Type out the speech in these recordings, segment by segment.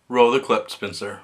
Roll the clip, Spencer.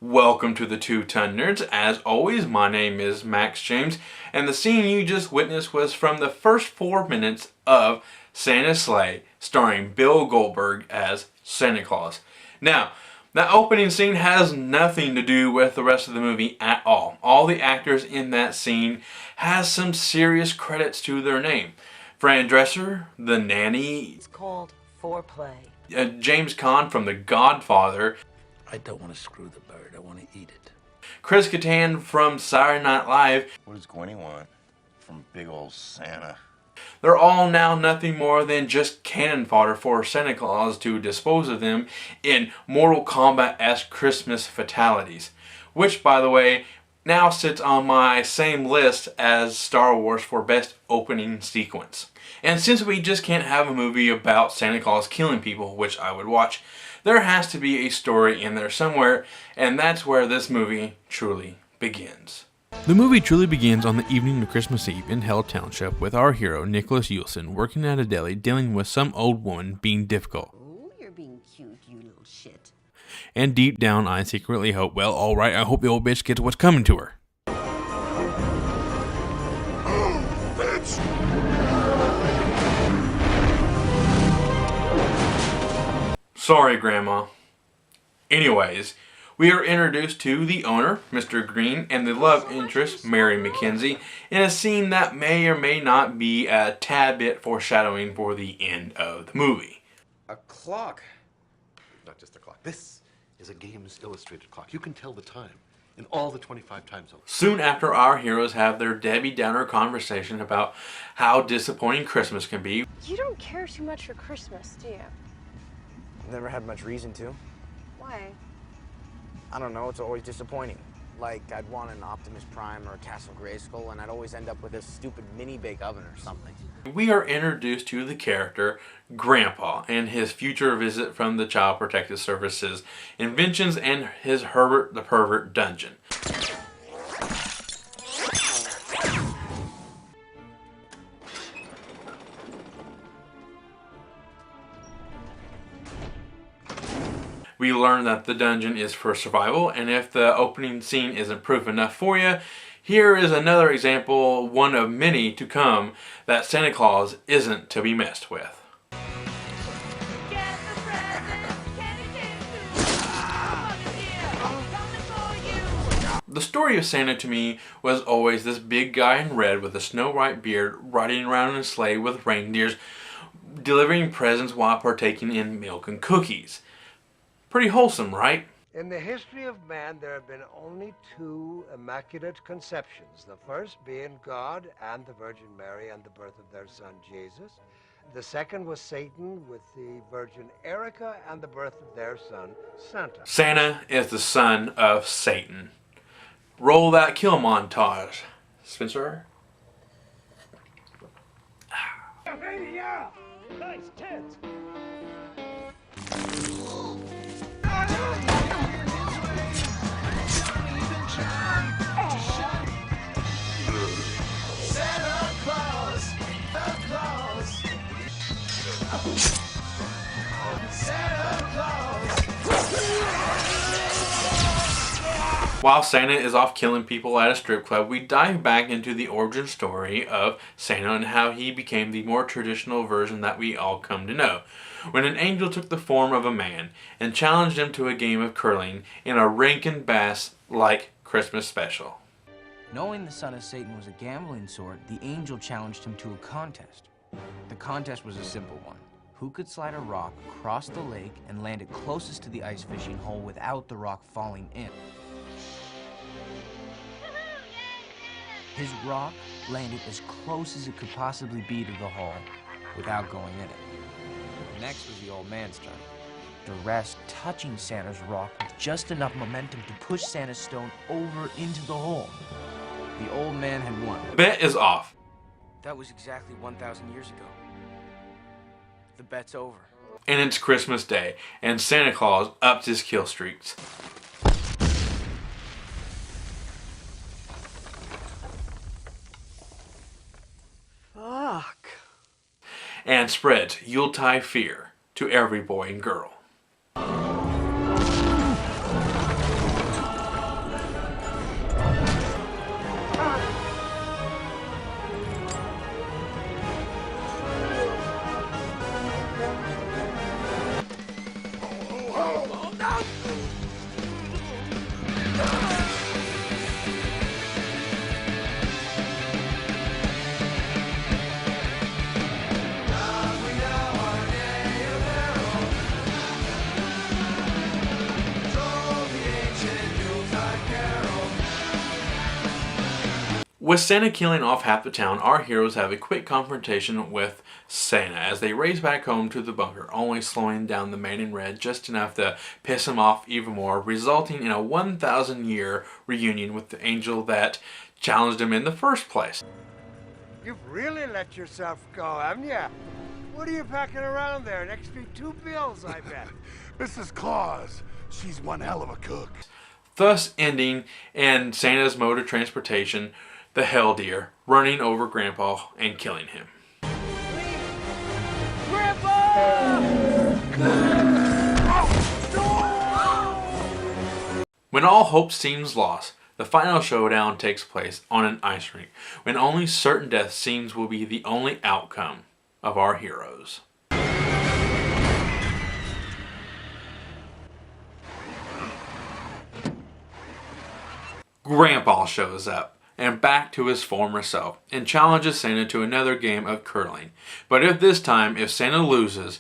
Welcome to the Two-Ton Nerds. As always, my name is Max James, and the scene you just witnessed was from the first 4 minutes of Santa's Sleigh, starring Bill Goldberg as Santa Claus. Now, that opening scene has nothing to do with the rest of the movie at all. All the actors in that scene has some serious credits to their name. Fran Drescher, the nanny. It's called foreplay. James Caan from The Godfather. I don't want to screw the bird, I want to eat it. Chris Kattan from Saturday Night Live. What does Gwenny want from big old Santa? They're all now nothing more than just cannon fodder for Santa Claus to dispose of them in Mortal Kombat-esque Christmas fatalities. Which, by the way, now sits on my same list as Star Wars for best opening sequence. And since we just can't have a movie about Santa Claus killing people, which I would watch, there has to be a story in there somewhere, and that's where this movie truly begins. The movie truly begins on the evening of Christmas Eve in Hell Township with our hero, Nicholas Ulson, working at a deli dealing with some old woman being difficult. Ooh, you're being cute, you little shit. And deep down, I secretly hope, well, alright, I hope the old bitch gets what's coming to her. Sorry, Grandma. Anyways, we are introduced to the owner, Mr. Green, and the love interest, Mary McKenzie, in a scene that may or may not be a tad bit foreshadowing for the end of the movie. A clock. Not just a clock. This is a Games Illustrated clock. You can tell the time in all the 25 time zones. Soon after, our heroes have their Debbie Downer conversation about how disappointing Christmas can be. You don't care too much for Christmas, do you? Never had much reason to. Why? I don't know, it's always disappointing. Like, I'd want an Optimus Prime or a Castle Grayskull, and I'd always end up with a stupid mini-bake oven or something. We are introduced to the character, Grandpa, and his future visit from the Child Protective Service's inventions and his Herbert the Pervert dungeon. We learn that the dungeon is for survival, and if the opening scene isn't proof enough for you, here is another example, one of many to come, that Santa Claus isn't to be messed with. The story of Santa to me was always this big guy in red with a Snow White beard riding around in a sleigh with reindeers, delivering presents while partaking in milk and cookies. Pretty wholesome, right? In the history of man, there have been only two immaculate conceptions. The first being God and the Virgin Mary and the birth of their son, Jesus. The second was Satan with the Virgin Erica and the birth of their son, Santa. Santa is the son of Satan. Roll that kill montage, Spencer. Baby, yeah! Nice tits! While Santa is off killing people at a strip club, we dive back into the origin story of Santa and how he became the more traditional version that we all come to know, when an angel took the form of a man and challenged him to a game of curling in a Rankin Bass-like Christmas special. Knowing the son of Satan was a gambling sort, the angel challenged him to a contest. The contest was a simple one. Who could slide a rock across the lake and land it closest to the ice fishing hole without the rock falling in? His rock landed as close as it could possibly be to the hole without going in it. Next was the old man's turn. The rest touching Santa's rock with just enough momentum to push Santa's stone over into the hole. The old man had won. The bet is off. That was exactly 1,000 years ago. The bet's over. And it's Christmas Day, and Santa Claus ups his kill streaks. Fuck. And spreads Yuletide fear to every boy and girl. With Santa killing off half the town, our heroes have a quick confrontation with Santa as they race back home to the bunker, only slowing down the man in red just enough to piss him off even more, resulting in a 1,000-year reunion with the angel that challenged him in the first place. You've really let yourself go, haven't you? What are you packing around there? An extra 2 bills, I bet. Mrs. Claus, she's one hell of a cook. Thus ending in Santa's mode of transportation, the hell deer, running over Grandpa and killing him. When all hope seems lost, the final showdown takes place on an ice rink, when only certain death seems will be the only outcome of our heroes. Grandpa shows up, and back to his former self, and challenges Santa to another game of curling. But if Santa loses,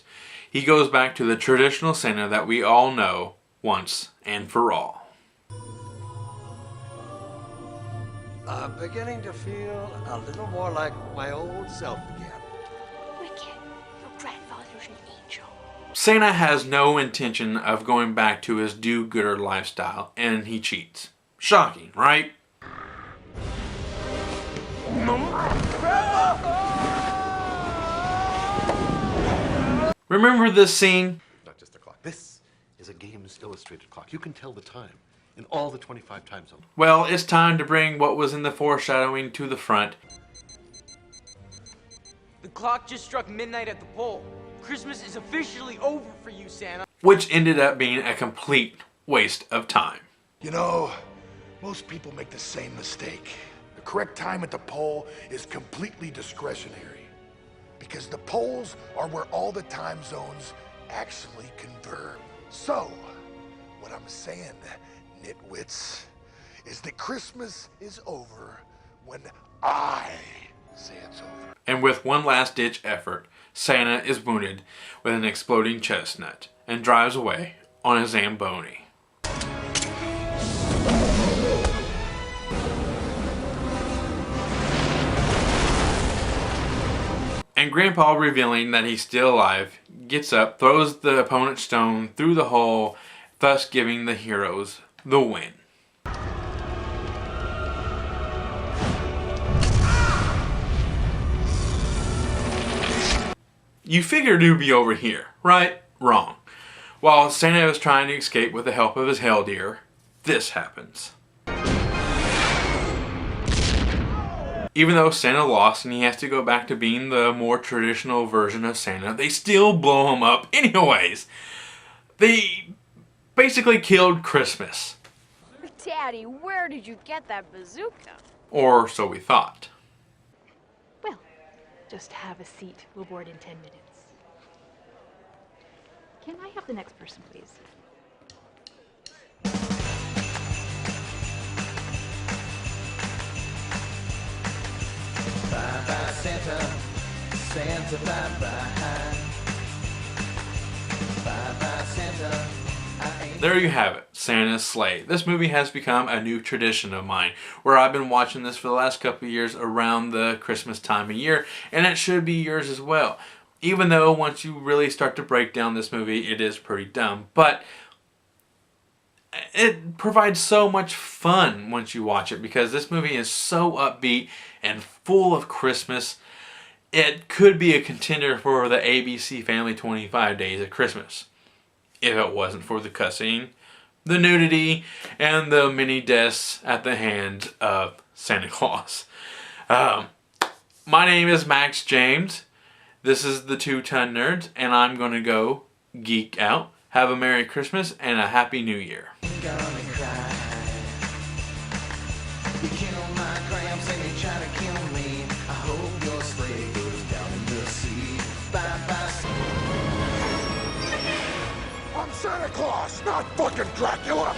he goes back to the traditional Santa that we all know once and for all. I'm beginning to feel a little more like my old self again. Wicked. Your grandfather's an angel. Santa has no intention of going back to his do-gooder lifestyle, and he cheats. Shocking, right? Remember this scene? Not just a clock. This is a Games Illustrated clock. You can tell the time in all the 25 time zones. Well, it's time to bring what was in the foreshadowing to the front. The clock just struck midnight at the pole. Christmas is officially over for you, Santa. Which ended up being a complete waste of time. You know, most people make the same mistake. The correct time at the pole is completely discretionary, because the poles are where all the time zones actually converge. So, what I'm saying, nitwits, is that Christmas is over when I say it's over. And with one last-ditch effort, Santa is wounded with an exploding chestnut and drives away on a Zamboni. And Grandpa, revealing that he's still alive, gets up, throws the opponent's stone through the hole, thus giving the heroes the win. You figured it would be over here, right? Wrong. While Santa is trying to escape with the help of his hell deer, this happens. Even though Santa lost and he has to go back to being the more traditional version of Santa, they still blow him up anyways. They basically killed Christmas. Daddy, where did you get that bazooka? Or so we thought. Well, just have a seat. We'll board in 10 minutes. Can I have the next person, please? Bye-bye, Santa. Santa, bye-bye. There you have it, Santa's Sleigh. This movie has become a new tradition of mine, where I've been watching this for the last couple of years around the Christmas time of year, and it should be yours as well. Even though once you really start to break down this movie, it is pretty dumb, but it provides so much fun once you watch it, because this movie is so upbeat and full of Christmas. It could be a contender for the ABC Family 25 Days of Christmas, if it wasn't for the cussing, the nudity, and the many deaths at the hand of Santa Claus. My name is Max James. This is the Two Ton Nerds, and I'm going to go geek out. Have a Merry Christmas and a Happy New Year. I'm Santa Claus, not fucking Dracula!